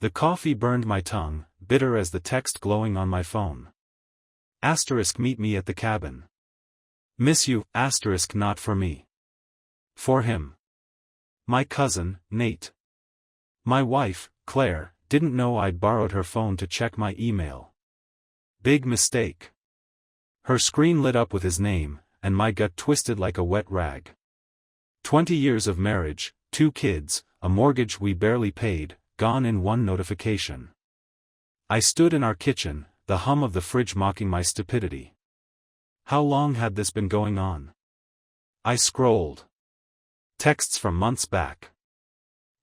The coffee burned my tongue, bitter as the text glowing on my phone. Meet me at the cabin. Miss you, not for me. For him. My cousin, Nate. My wife, Claire, didn't know I'd borrowed her phone to check my email. Big mistake. Her screen lit up with his name, and my gut twisted like a wet rag. 20 years of marriage, 2 kids, a mortgage we barely paid, gone in one notification. I stood in our kitchen, the hum of the fridge mocking my stupidity. How long had this been going on? I scrolled. Texts from months back.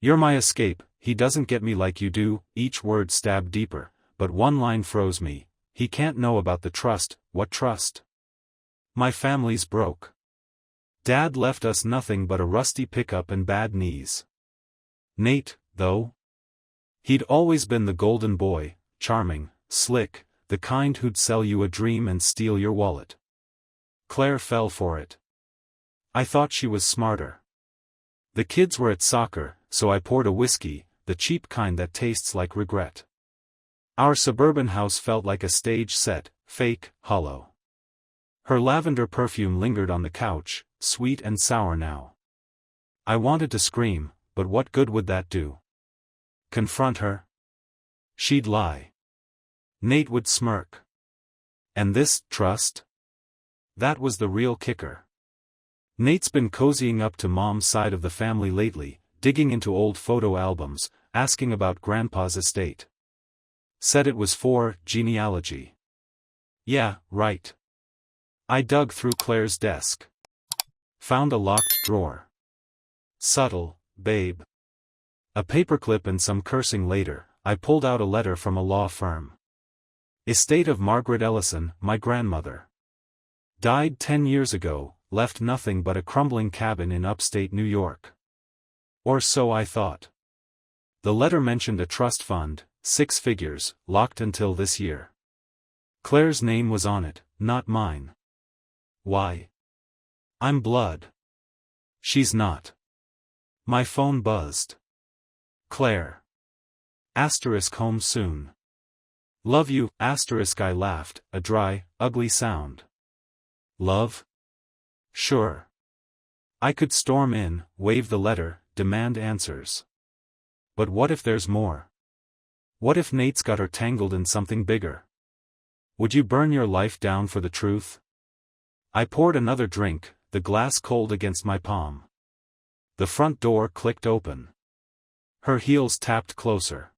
You're my escape, he doesn't get me like you do, each word stabbed deeper, but one line froze me. He can't know about the trust. What trust? My family's broke. Dad left us nothing but a rusty pickup and bad knees. Nate, though? He'd always been the golden boy, charming, slick, the kind who'd sell you a dream and steal your wallet. Claire fell for it. I thought she was smarter. The kids were at soccer, so I poured a whiskey, the cheap kind that tastes like regret. Our suburban house felt like a stage set, fake, hollow. Her lavender perfume lingered on the couch, sweet and sour now. I wanted to scream, but what good would that do? Confront her? She'd lie. Nate would smirk. And this, trust? That was the real kicker. Nate's been cozying up to Mom's side of the family lately, digging into old photo albums, asking about Grandpa's estate. Said it was for genealogy. Yeah, right. I dug through Claire's desk. Found a locked drawer. Subtle, babe. A paperclip and some cursing later, I pulled out a letter from a law firm. Estate of Margaret Ellison, my grandmother. Died 10 years ago, left nothing but a crumbling cabin in upstate New York. Or so I thought. The letter mentioned a trust fund, 6 figures, locked until this year. Claire's name was on it, not mine. Why? I'm blood. She's not. My phone buzzed. Claire. Home soon. Love you, I laughed, a dry, ugly sound. Love? Sure. I could storm in, wave the letter, demand answers. But what if there's more? What if Nate's got her tangled in something bigger? Would you burn your life down for the truth? I poured another drink, the glass cold against my palm. The front door clicked open. Her heels tapped closer.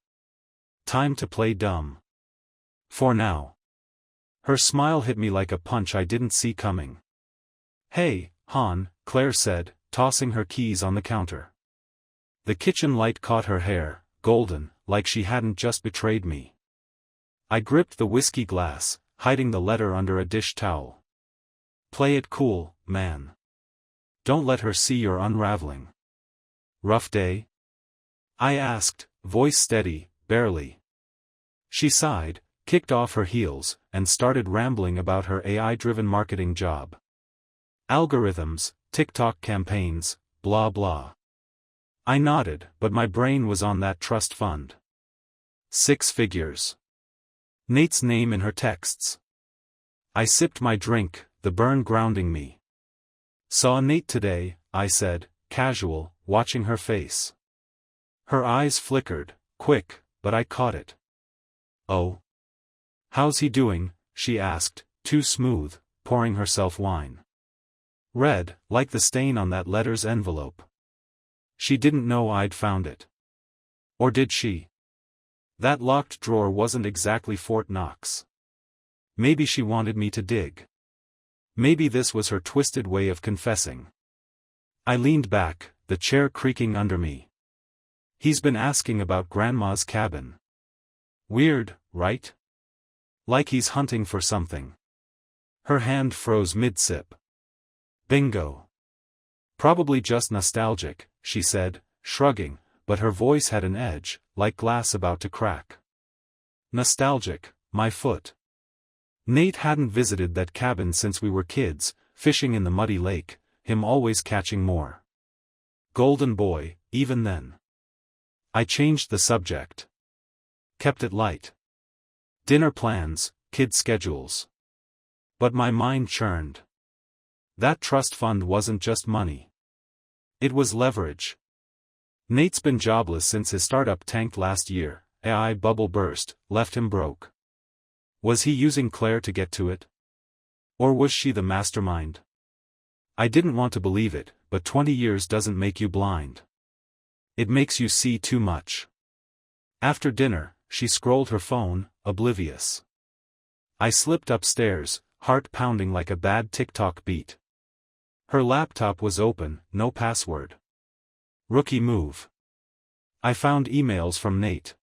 Time to play dumb. For now. Her smile hit me like a punch I didn't see coming. Hey, hon, Claire said, tossing her keys on the counter. The kitchen light caught her hair, golden, like she hadn't just betrayed me. I gripped the whiskey glass, hiding the letter under a dish towel. Play it cool, man. Don't let her see you're unraveling. Rough day? I asked, voice steady, barely. She sighed, kicked off her heels, and started rambling about her AI-driven marketing job. Algorithms, TikTok campaigns, blah blah. I nodded, but my brain was on that trust fund. 6 figures. Nate's name in her texts. I sipped my drink, the burn grounding me. Saw Nate today, I said, casual, watching her face. Her eyes flickered, quick, but I caught it. Oh. How's he doing? She asked, too smooth, pouring herself wine. Red, like the stain on that letter's envelope. She didn't know I'd found it. Or did she? That locked drawer wasn't exactly Fort Knox. Maybe she wanted me to dig. Maybe this was her twisted way of confessing. I leaned back, the chair creaking under me. He's been asking about Grandma's cabin. Weird, right? Like he's hunting for something. Her hand froze mid-sip. Bingo. Probably just nostalgic, she said, shrugging, but her voice had an edge, like glass about to crack. Nostalgic, my foot. Nate hadn't visited that cabin since we were kids, fishing in the muddy lake, him always catching more. Golden boy, even then. I changed the subject. kept it light. Dinner plans, kid schedules. But my mind churned. That trust fund wasn't just money. It was leverage. Nate's been jobless since his startup tanked last year. AI bubble burst, left him broke. Was he using Claire to get to it? Or was she the mastermind? I didn't want to believe it, but 20 years doesn't make you blind. It makes you see too much. After dinner, she scrolled her phone, oblivious. I slipped upstairs, heart pounding like a bad TikTok beat. Her laptop was open, no password. Rookie move. I found emails from Nate.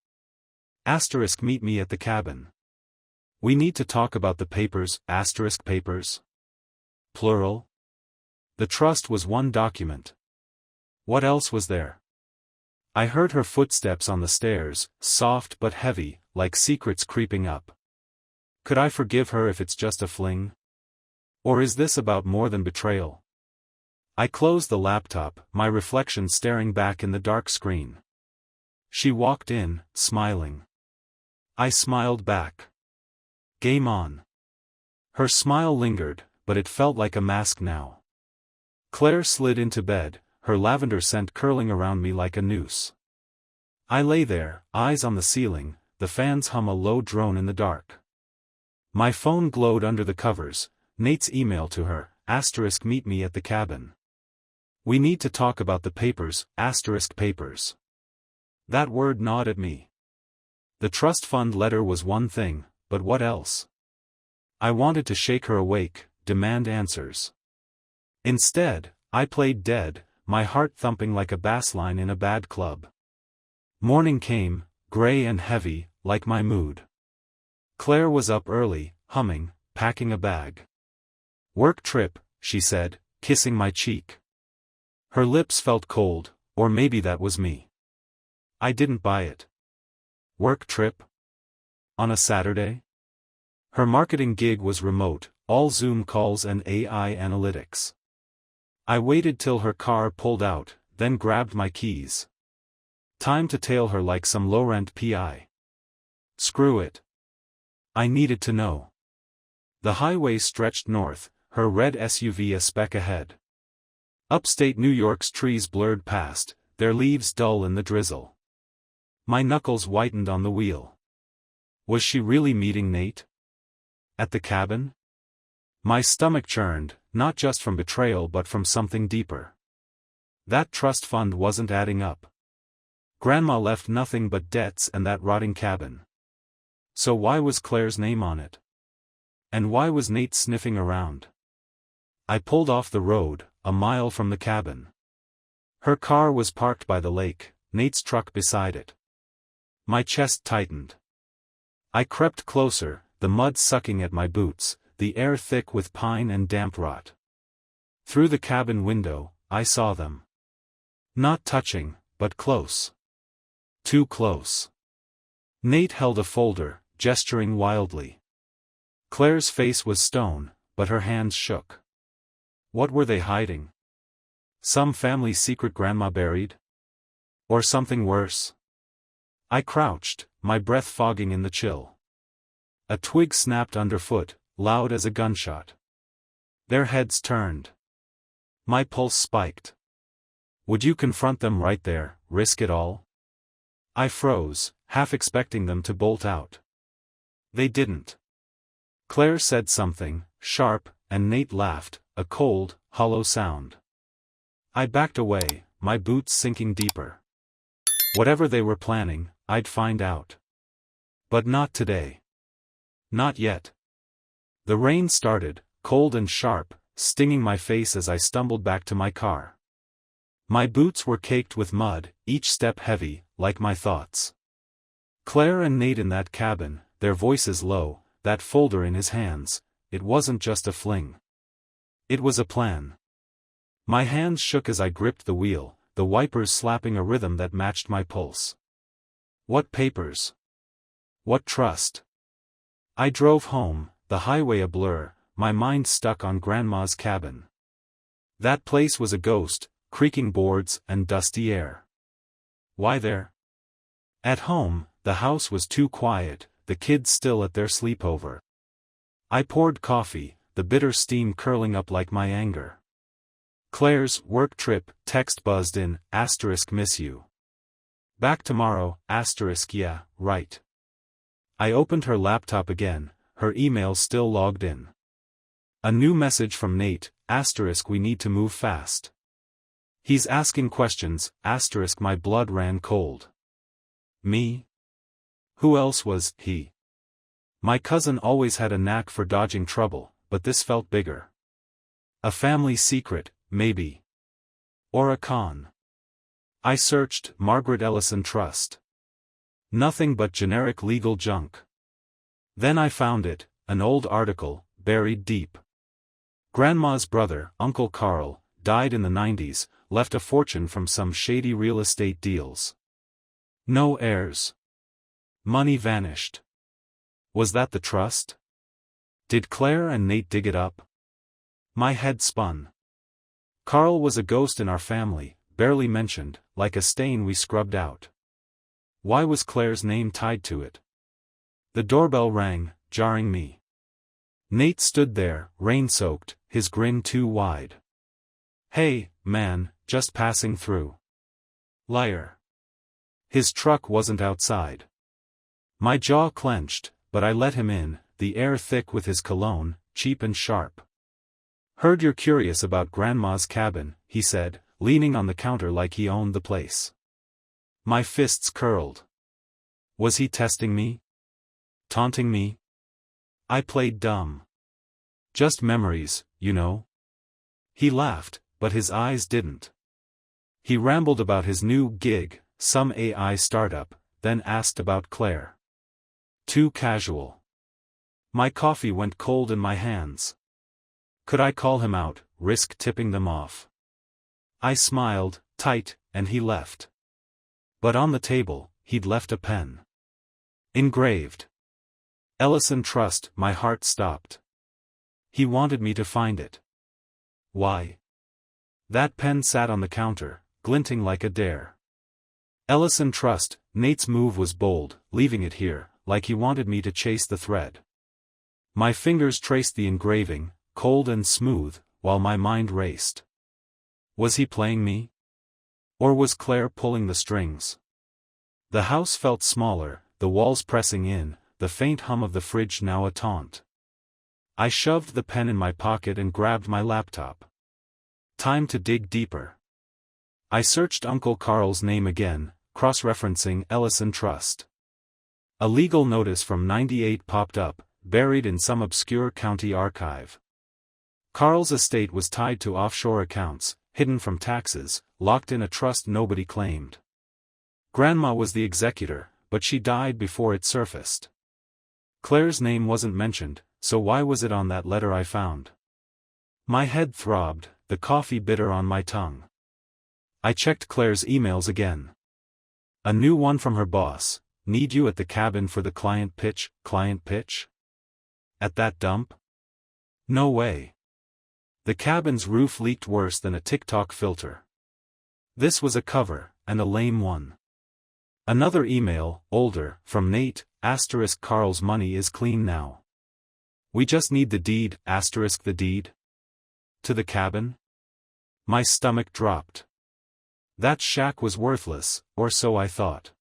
* meet me at the cabin. We need to talk about the papers, * papers. Plural. The trust was one document. What else was there? I heard her footsteps on the stairs, soft but heavy, like secrets creeping up. Could I forgive her if it's just a fling? Or is this about more than betrayal? I closed the laptop, my reflection staring back in the dark screen. She walked in, smiling. I smiled back. Game on. Her smile lingered, but it felt like a mask now. Claire slid into bed, her lavender scent curling around me like a noose. I lay there, eyes on the ceiling, the fans hum a low drone in the dark. My phone glowed under the covers, Nate's email to her, * meet me at the cabin. We need to talk about the papers, * papers. That word gnawed at me. The trust fund letter was one thing, but what else? I wanted to shake her awake, demand answers. Instead, I played dead, my heart thumping like a bass line in a bad club. Morning came, gray and heavy, like my mood. Claire was up early, humming, packing a bag. Work trip, she said, kissing my cheek. Her lips felt cold, or maybe that was me. I didn't buy it. Work trip? On a Saturday? Her marketing gig was remote, all Zoom calls and AI analytics. I waited till her car pulled out, then grabbed my keys. Time to tail her like some low-rent PI. Screw it. I needed to know. The highway stretched north, her red SUV a speck ahead. Upstate New York's trees blurred past, their leaves dull in the drizzle. My knuckles whitened on the wheel. Was she really meeting Nate? At the cabin? My stomach churned, not just from betrayal but from something deeper. That trust fund wasn't adding up. Grandma left nothing but debts and that rotting cabin. So why was Claire's name on it? And why was Nate sniffing around? I pulled off the road, a mile from the cabin. Her car was parked by the lake, Nate's truck beside it. My chest tightened. I crept closer, the mud sucking at my boots, the air thick with pine and damp rot. Through the cabin window, I saw them. Not touching, but close. Too close. Nate held a folder, gesturing wildly. Claire's face was stone, but her hands shook. What were they hiding? Some family secret grandma buried? Or something worse? I crouched, my breath fogging in the chill. A twig snapped underfoot, loud as a gunshot. Their heads turned. My pulse spiked. Would you confront them right there, risk it all? I froze, half expecting them to bolt out. They didn't. Claire said something, sharp, and Nate laughed, a cold, hollow sound. I backed away, my boots sinking deeper. Whatever they were planning, I'd find out. But not today. Not yet. The rain started, cold and sharp, stinging my face as I stumbled back to my car. My boots were caked with mud, each step heavy, like my thoughts. Claire and Nate in that cabin, their voices low, that folder in his hands, it wasn't just a fling. It was a plan. My hands shook as I gripped the wheel, the wipers slapping a rhythm that matched my pulse. What papers? What trust? I drove home, the highway a blur, my mind stuck on Grandma's cabin. That place was a ghost, creaking boards and dusty air. Why there? At home, the house was too quiet, the kids still at their sleepover. I poured coffee, the bitter steam curling up like my anger. Claire's work trip text buzzed in, miss you. Back tomorrow, yeah, right. I opened her laptop again, her email still logged in. A new message from Nate, we need to move fast. He's asking questions, my blood ran cold. Me? Who else was he? My cousin always had a knack for dodging trouble, but this felt bigger. A family secret, maybe. Or a con. I searched Margaret Ellison Trust. Nothing but generic legal junk. Then I found it, an old article, buried deep. Grandma's brother, Uncle Carl, died in the 90s, left a fortune from some shady real estate deals. No heirs. Money vanished. Was that the trust? Did Claire and Nate dig it up? My head spun. Carl was a ghost in our family, barely mentioned, like a stain we scrubbed out. Why was Claire's name tied to it? The doorbell rang, jarring me. Nate stood there, rain-soaked, his grin too wide. Hey, man, just passing through. Liar. His truck wasn't outside. My jaw clenched, but I let him in, the air thick with his cologne, cheap and sharp. Heard you're curious about Grandma's cabin, he said, leaning on the counter like he owned the place. My fists curled. Was he testing me? Taunting me? I played dumb. Just memories, you know. He laughed, but his eyes didn't. He rambled about his new gig, some AI startup, then asked about Claire. Too casual. My coffee went cold in my hands. Could I call him out, risk tipping them off? I smiled, tight, and he left. But on the table, he'd left a pen. Engraved. Ellison Trust. My heart stopped. He wanted me to find it. Why? That pen sat on the counter, glinting like a dare. Ellison Trust. Nate's move was bold, leaving it here, like he wanted me to chase the thread. My fingers traced the engraving, cold and smooth, while my mind raced. Was he playing me? Or was Claire pulling the strings? The house felt smaller, the walls pressing in, the faint hum of the fridge now a taunt. I shoved the pen in my pocket and grabbed my laptop. Time to dig deeper. I searched Uncle Carl's name again, cross-referencing Ellison Trust. A legal notice from '98 popped up, buried in some obscure county archive. Carl's estate was tied to offshore accounts, hidden from taxes, locked in a trust nobody claimed. Grandma was the executor, but she died before it surfaced. Claire's name wasn't mentioned, so why was it on that letter I found? My head throbbed, the coffee bitter on my tongue. I checked Claire's emails again. A new one from her boss. Need you at the cabin for the client pitch? At that dump? No way. The cabin's roof leaked worse than a TikTok filter. This was a cover, and a lame one. Another email, older, from Nate, Carl's money is clean now. We just need the deed, the deed? To the cabin? My stomach dropped. That shack was worthless, or so I thought.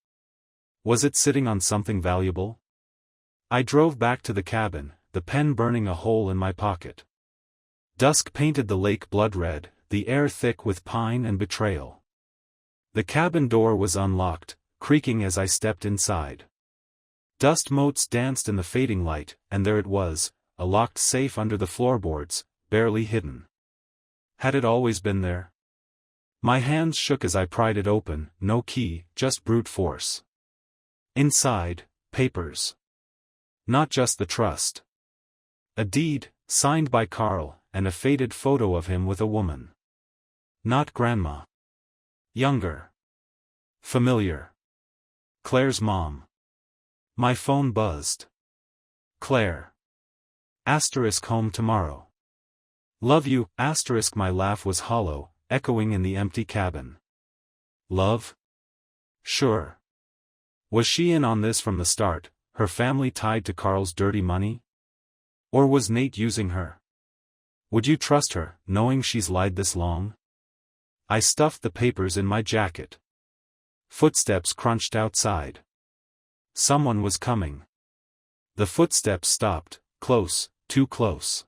Was it sitting on something valuable? I drove back to the cabin, the pen burning a hole in my pocket. Dusk painted the lake blood red, the air thick with pine and betrayal. The cabin door was unlocked, creaking as I stepped inside. Dust motes danced in the fading light, and there it was, a locked safe under the floorboards, barely hidden. Had it always been there? My hands shook as I pried it open, no key, just brute force. Inside, papers. Not just the trust. A deed, signed by Carl, and a faded photo of him with a woman. Not Grandma. Younger. Familiar. Claire's mom. My phone buzzed. Claire. Home tomorrow. Love you, my laugh was hollow, echoing in the empty cabin. Love? Sure. Was she in on this from the start, her family tied to Carl's dirty money? Or was Nate using her? Would you trust her, knowing she's lied this long? I stuffed the papers in my jacket. Footsteps crunched outside. Someone was coming. The footsteps stopped, close, too close.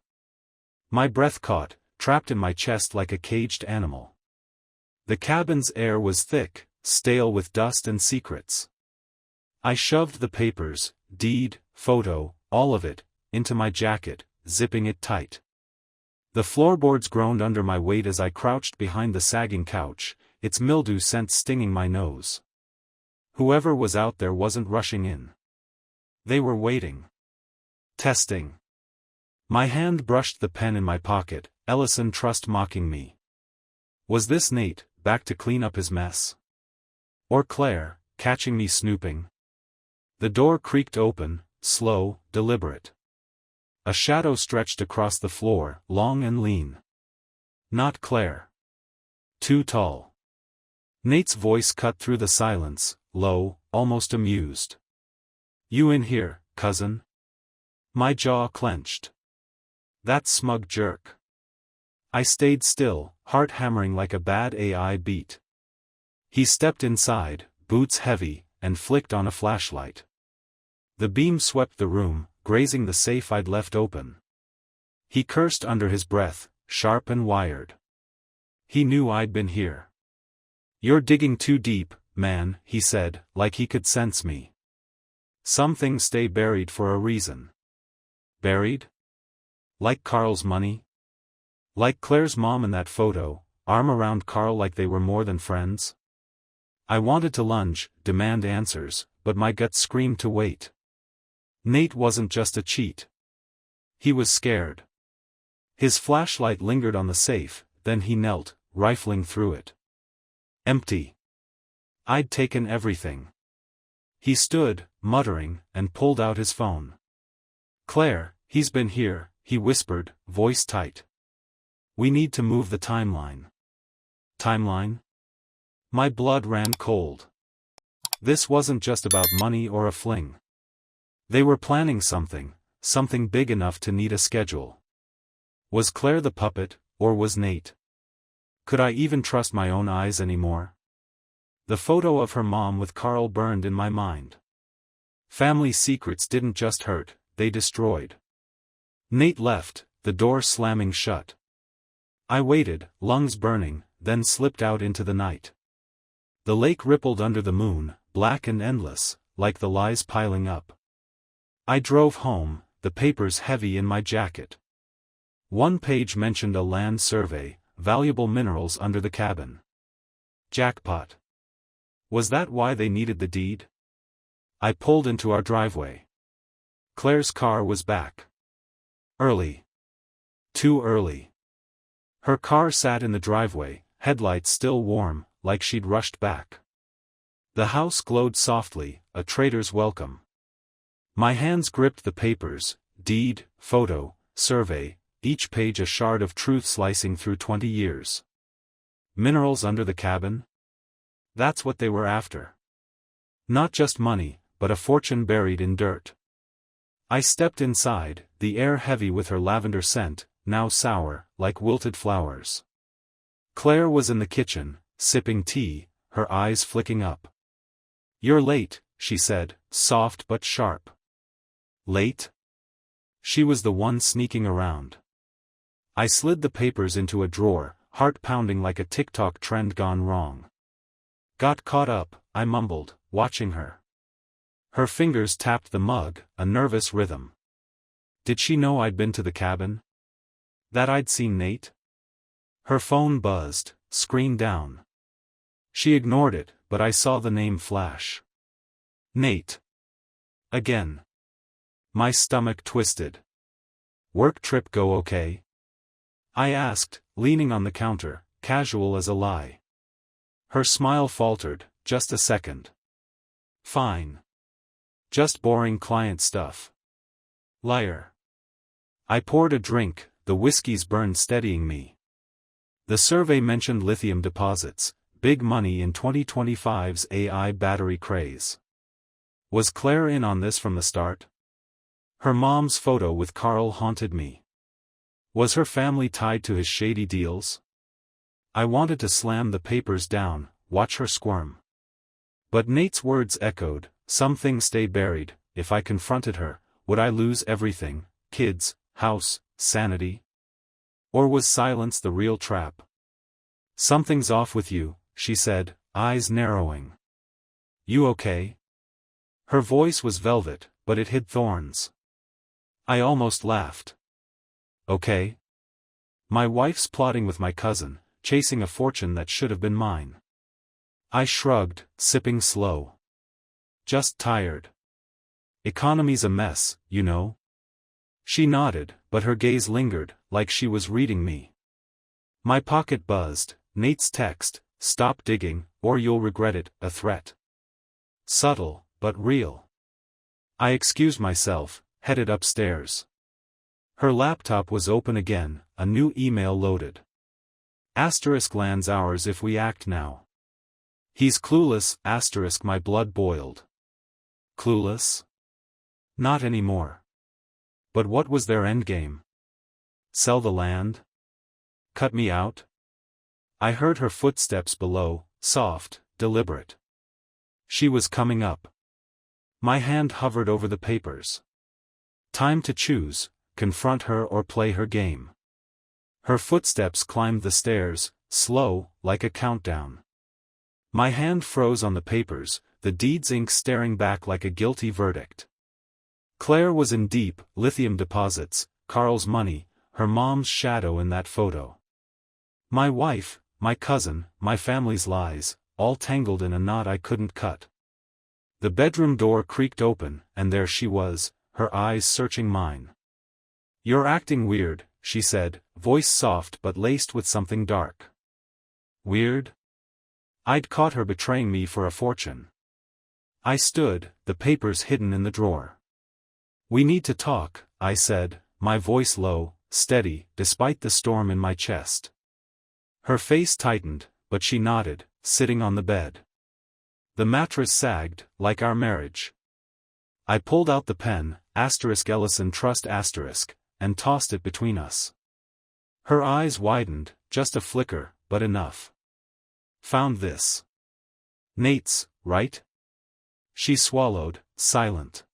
My breath caught, trapped in my chest like a caged animal. The cabin's air was thick, stale with dust and secrets. I shoved the papers, deed, photo, all of it, into my jacket, zipping it tight. The floorboards groaned under my weight as I crouched behind the sagging couch, its mildew scent stinging my nose. Whoever was out there wasn't rushing in. They were waiting. Testing. My hand brushed the pen in my pocket, Ellison Trust mocking me. Was this Nate, back to clean up his mess? Or Claire, catching me snooping? The door creaked open, slow, deliberate. A shadow stretched across the floor, long and lean. Not Claire. Too tall. Nate's voice cut through the silence, low, almost amused. You in here, cousin? My jaw clenched. That smug jerk. I stayed still, heart hammering like a bad AI beat. He stepped inside, boots heavy, and flicked on a flashlight. The beam swept the room, grazing the safe I'd left open. He cursed under his breath, sharp and wired. He knew I'd been here. You're digging too deep, man, he said, like he could sense me. Some things stay buried for a reason. Buried? Like Carl's money? Like Claire's mom in that photo, arm around Carl like they were more than friends? I wanted to lunge, demand answers, but my gut screamed to wait. Nate wasn't just a cheat. He was scared. His flashlight lingered on the safe, then he knelt, rifling through it. Empty. I'd taken everything. He stood, muttering, and pulled out his phone. Claire, he's been here, he whispered, voice tight. We need to move the timeline. Timeline? My blood ran cold. This wasn't just about money or a fling. They were planning something big enough to need a schedule. Was Claire the puppet, or was Nate? Could I even trust my own eyes anymore? The photo of her mom with Carl burned in my mind. Family secrets didn't just hurt, they destroyed. Nate left, the door slamming shut. I waited, lungs burning, then slipped out into the night. The lake rippled under the moon, black and endless, like the lies piling up. I drove home, the papers heavy in my jacket. One page mentioned a land survey, valuable minerals under the cabin. Jackpot. Was that why they needed the deed? I pulled into our driveway. Claire's car was back. Early. Too early. Her car sat in the driveway, headlights still warm, like she'd rushed back. The house glowed softly, a trader's welcome. My hands gripped the papers, deed, photo, survey, each page a shard of truth slicing through 20 years. Minerals under the cabin? That's what they were after. Not just money, but a fortune buried in dirt. I stepped inside, the air heavy with her lavender scent, now sour, like wilted flowers. Claire was in the kitchen, sipping tea, her eyes flicking up. You're late, she said, soft but sharp. Late? She was the one sneaking around. I slid the papers into a drawer, heart pounding like a TikTok trend gone wrong. Got caught up, I mumbled, watching her. Her fingers tapped the mug, a nervous rhythm. Did she know I'd been to the cabin? That I'd seen Nate? Her phone buzzed, screen down. She ignored it, but I saw the name flash. Nate. Again. My stomach twisted. Work trip go okay? I asked, leaning on the counter, casual as a lie. Her smile faltered, just a second. Fine. Just boring client stuff. Liar. I poured a drink, the whiskey's burn steadying me. The survey mentioned lithium deposits, big money in 2025's AI battery craze. Was Claire in on this from the start? Her mom's photo with Carl haunted me. Was her family tied to his shady deals? I wanted to slam the papers down, watch her squirm. But Nate's words echoed, some things stay buried. If I confronted her, would I lose everything, kids, house, sanity? Or was silence the real trap? Something's off with you, she said, eyes narrowing. You okay? Her voice was velvet, but it hid thorns. I almost laughed. Okay? My wife's plotting with my cousin, chasing a fortune that should have been mine. I shrugged, sipping slow. Just tired. Economy's a mess, you know. She nodded, but her gaze lingered, like she was reading me. My pocket buzzed, Nate's text, stop digging, or you'll regret it, a threat. Subtle, but real. I excused myself, headed upstairs. Her laptop was open again, a new email loaded. Asterisk lands ours if we act now. He's clueless, asterisk my blood boiled. Clueless? Not anymore. But what was their endgame? Sell the land? Cut me out? I heard her footsteps below, soft, deliberate. She was coming up. My hand hovered over the papers. Time to choose, confront her or play her game. Her footsteps climbed the stairs, slow, like a countdown. My hand froze on the papers, the deed's ink staring back like a guilty verdict. Claire was in deep, lithium deposits, Carl's money, her mom's shadow in that photo. My wife, my cousin, my family's lies, all tangled in a knot I couldn't cut. The bedroom door creaked open, and there she was, her eyes searching mine. You're acting weird, she said, voice soft but laced with something dark. Weird? I'd caught her betraying me for a fortune. I stood, the papers hidden in the drawer. We need to talk, I said, my voice low, steady, despite the storm in my chest. Her face tightened, but she nodded, sitting on the bed. The mattress sagged, like our marriage. I pulled out the pen, asterisk Ellison Trust asterisk, and tossed it between us. Her eyes widened, just a flicker, but enough. Found this. Nate's, right? She swallowed, silent.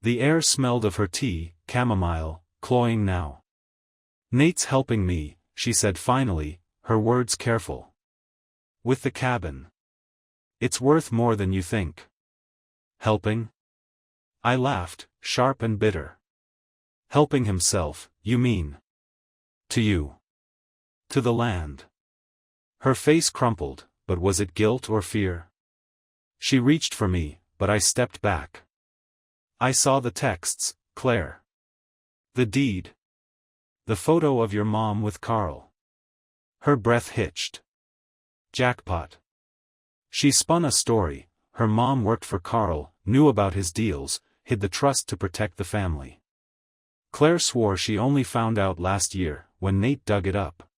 The air smelled of her tea, chamomile, cloying now. Nate's helping me, she said finally, her words careful. With the cabin. It's worth more than you think. Helping? I laughed, sharp and bitter. Helping himself, you mean? To you. To the land. Her face crumpled, but was it guilt or fear? She reached for me, but I stepped back. I saw the texts, Claire. The deed. The photo of your mom with Carl. Her breath hitched. Jackpot. She spun a story, her mom worked for Carl, knew about his deals, hid the trust to protect the family. Claire swore she only found out last year, when Nate dug it up.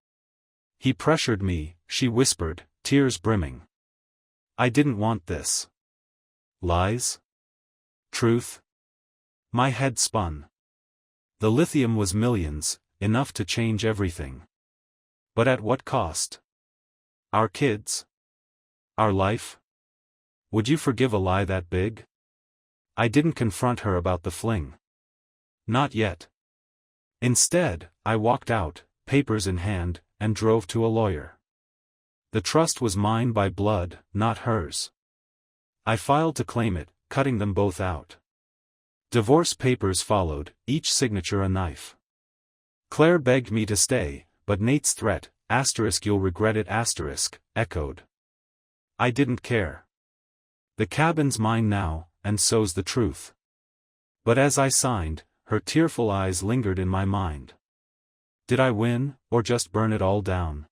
He pressured me, she whispered, tears brimming. I didn't want this. Lies? Truth? My head spun. The lithium was millions, enough to change everything. But at what cost? Our kids? Our life? Would you forgive a lie that big? I didn't confront her about the fling. Not yet. Instead, I walked out, papers in hand, and drove to a lawyer. The trust was mine by blood, not hers. I filed to claim it, cutting them both out. Divorce papers followed, each signature a knife. Claire begged me to stay, but Nate's threat, asterisk you'll regret it asterisk, echoed. I didn't care. The cabin's mine now, and so's the truth. But as I signed, her tearful eyes lingered in my mind. Did I win, or just burn it all down?